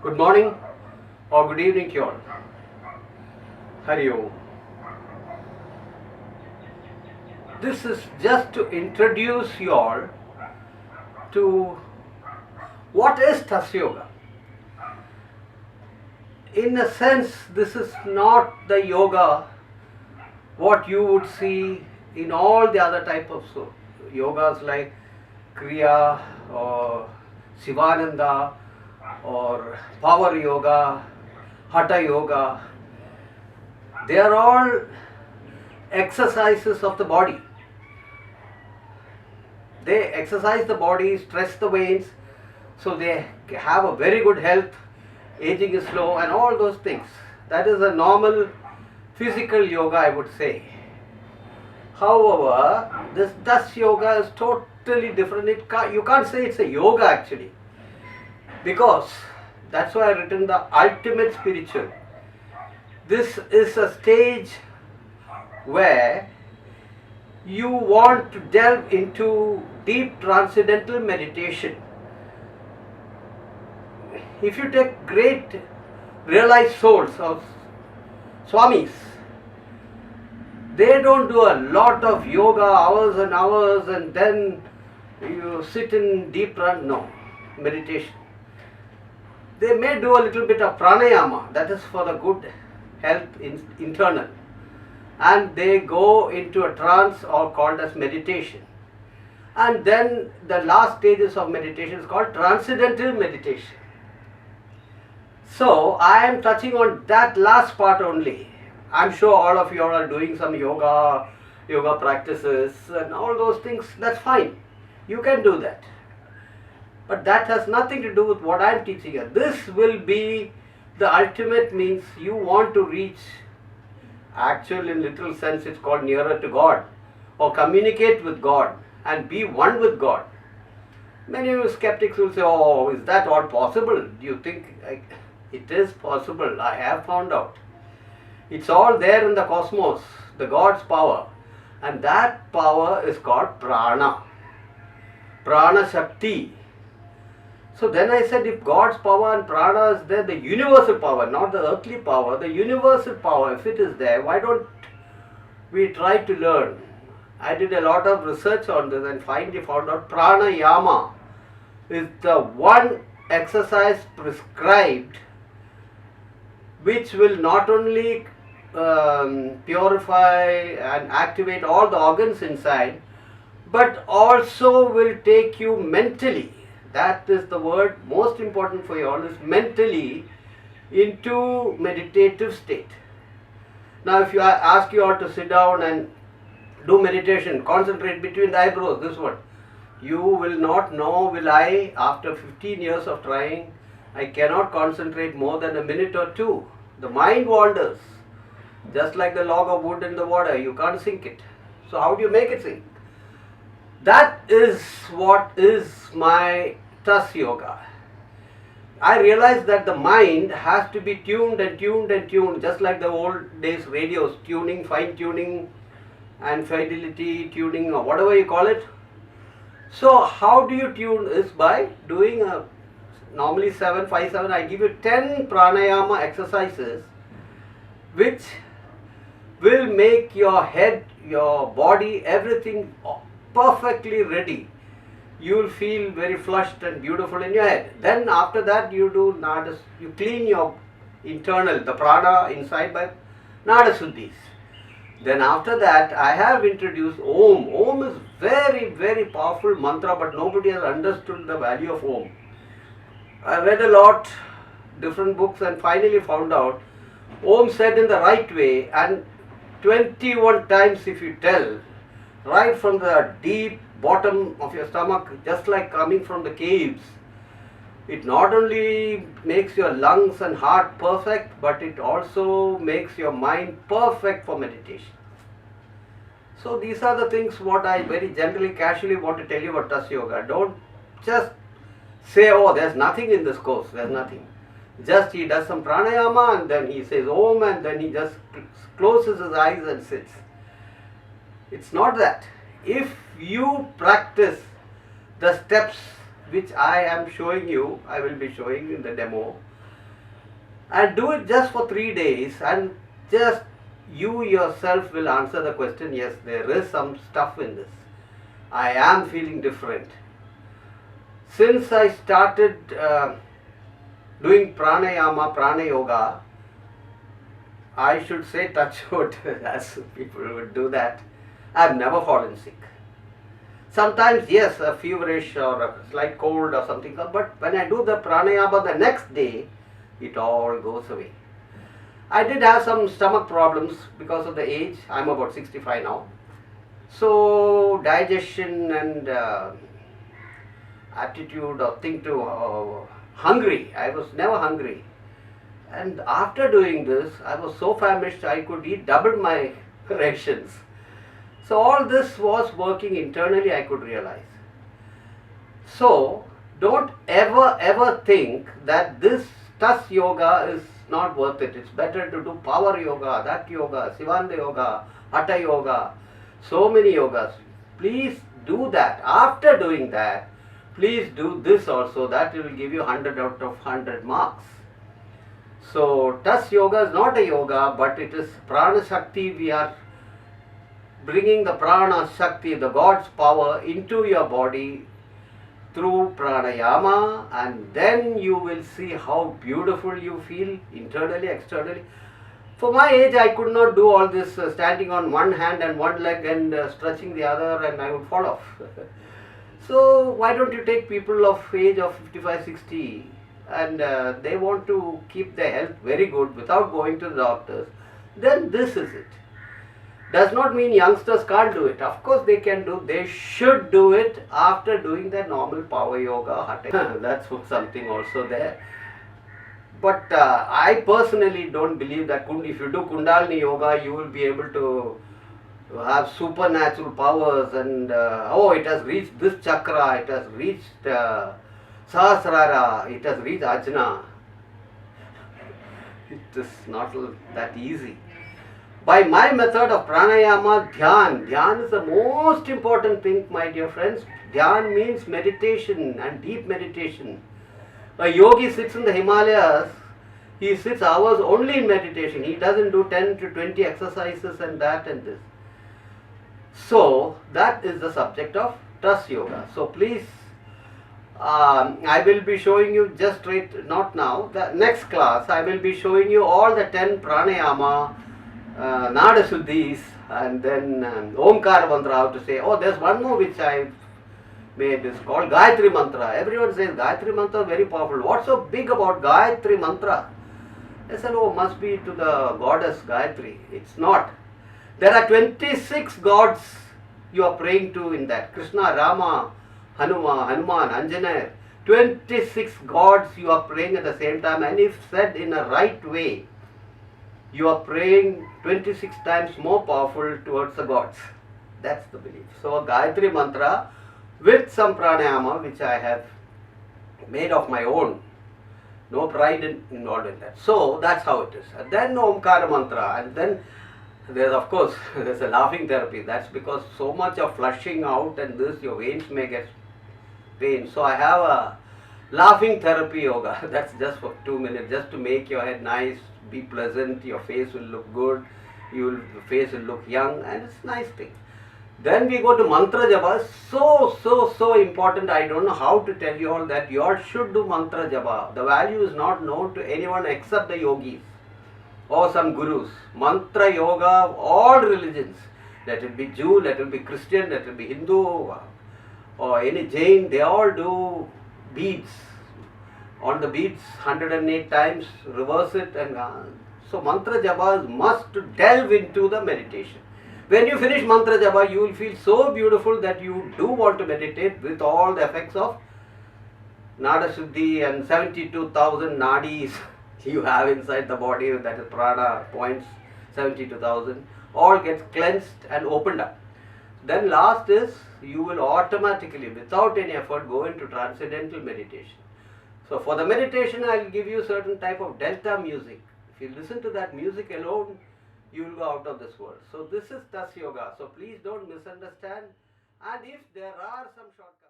Good morning or good evening to you all. Hari Om. This is just to introduce you all to what is Tasya Yoga. In a sense, this is not the yoga what you would see in all the other type of yogas like Kriya or Sivananda or Power Yoga, Hatha Yoga. They are all exercises of the body. They exercise the body, stretch the veins, so they have a very good health, aging is slow, and all those things. That is a normal physical yoga, I would say. However, this Das yoga is totally different. You can't say it's a yoga actually, because that's why I've written the ultimate spiritual. This is a stage where you want to delve into deep transcendental meditation. If you take great realized souls of Swamis, they don't do a lot of yoga, hours and hours, and then you sit in deep meditation. They may do a little bit of pranayama, that is for the good health internal, and they go into a trance or called as meditation. And then the last stages of meditation is called transcendental meditation. So I am touching on that last part only. I'm sure all of you are doing some yoga practices and all those things. That's fine. You can do that. But that has nothing to do with what I'm teaching you. This will be the ultimate means you want to reach. Actually, in literal sense, it's called nearer to God, or communicate with God and be one with God. Many of you skeptics will say, oh, is that all possible? Do you think it is possible? I have found out. It's all there in the cosmos, the God's power. And that power is called prana. Prana Shakti. So then I said, if God's power and prana is there, the universal power, not the earthly power, the universal power, if it is there, why don't we try to learn? I did a lot of research on this and finally found out pranayama is the one exercise prescribed which will not only purify and activate all the organs inside, but also will take you mentally. That is the word most important for you all, is mentally into meditative state. Now if I ask you all to sit down and do meditation, concentrate between the eyebrows, this one, you will not know, will I, after 15 years of trying, I cannot concentrate more than a minute or two. The mind wanders, just like the log of wood in the water, you can't sink it. So how do you make it sink? That is what is my Tas Yoga. I realized that the mind has to be tuned and tuned and tuned, just like the old days radios, tuning, fine tuning and fidelity tuning or whatever you call it. So how do you tune is by doing normally 7, 5, 7, I give you 10 pranayama exercises which will make your head, your body, everything perfectly ready. You will feel very flushed and beautiful in your head. Then after that you do Nada, you clean your internal, the prana inside by Nada Suddhis. Then after that I have introduced Om. Om is very, very powerful mantra, but nobody has understood the value of Om. I read a lot, different books, and finally found out Om said in the right way, and 21 times if you tell, right from the deep bottom of your stomach, just like coming from the caves, it not only makes your lungs and heart perfect, but it also makes your mind perfect for meditation. So these are the things what I very generally, casually want to tell you about Tas Yoga. Don't just say, oh, there's nothing in this course, there's nothing. Just he does some pranayama and then he says Om and then he just closes his eyes and sits. It's not that. If you practice the steps which I am showing you, I will be showing in the demo, and do it just for 3 days, and just you yourself will answer the question, yes, there is some stuff in this. I am feeling different. Since I started doing pranayama, prana yoga, I should say touch wood, as people would do that, I've never fallen sick. Sometimes, yes, a feverish or a slight cold or something, but when I do the pranayama the next day, it all goes away. I did have some stomach problems because of the age. I'm about 65 now. So, digestion and attitude or thing to hungry. I was never hungry. And after doing this, I was so famished I could eat double my rations. So all this was working internally, I could realize. So don't ever think that this TAS yoga is not worth it. It's better to do power yoga, that yoga, Sivananda yoga, Hatha yoga, so many yogas. Please do that. After doing that, please do this also. That will give you 100 out of 100 marks. So TAS yoga is not a yoga, but it is Prana Shakti. We are bringing the Prana Shakti, the God's power, into your body through pranayama, and then you will see how beautiful you feel internally, externally. For my age, I could not do all this standing on one hand and one leg and stretching the other, and I would fall off. So why don't you take people of age of 55, 60, and they want to keep their health very good without going to the doctors, then this is it. Does not mean youngsters can't do it. Of course they can do. They should do it after doing their normal power yoga, hatha. That's something also there. But I personally don't believe that if you do Kundalini yoga, you will be able to have supernatural powers and it has reached this chakra, it has reached Sahasrara, it has reached Ajna. It is not that easy. By my method of pranayama, dhyan is the most important thing, my dear friends. Dhyan means meditation and deep meditation. A yogi sits in the Himalayas, he sits hours only in meditation. He doesn't do 10 to 20 exercises and that and this. So, that is the subject of TAS yoga. So, please, I will be showing you just not now, the next class, I will be showing you all the 10 pranayama, Nada Shuddhis, and then Omkara mantra, how to say. Oh, there's one more which I made, is called Gayatri mantra. Everyone says Gayatri mantra is very powerful. What's so big about Gayatri mantra? I said, oh, must be to the goddess Gayatri. It's not. There are 26 gods you are praying to in that. Krishna, Rama, Hanuman, Anjaneyar. 26 gods you are praying at the same time, and if said in a right way, you are praying 26 times more powerful towards the gods. That's the belief. So a Gayatri mantra with some pranayama which I have made of my own. No pride involved in that. So that's how it is. And then Omkara mantra, and then there's of course there's a laughing therapy. That's because so much of flushing out and this, your veins may get pain. So I have a laughing therapy yoga. That's just for 2 minutes, just to make your head nice, be pleasant, your face will look good, your face will look young, and it's a nice thing. Then we go to mantra japa. So important. I don't know how to tell you all that. You all should do mantra japa. The value is not known to anyone except the yogis or some gurus. Mantra yoga of all religions. Let it be Jew, let it be Christian, let it be Hindu or any Jain. They all do beads. On the beads 108 times, reverse it, and so mantra japa must delve into the meditation. When you finish mantra japa, you will feel so beautiful that you do want to meditate with all the effects of Nada Shuddhi and 72,000 nadis you have inside the body, that is prana points, 72,000, all gets cleansed and opened up. Then last is, you will automatically, without any effort, go into transcendental meditation. So for the meditation, I will give you certain type of delta music. If you listen to that music alone, you will go out of this world. So this is TAS yoga. So please don't misunderstand. And if there are some shortcuts,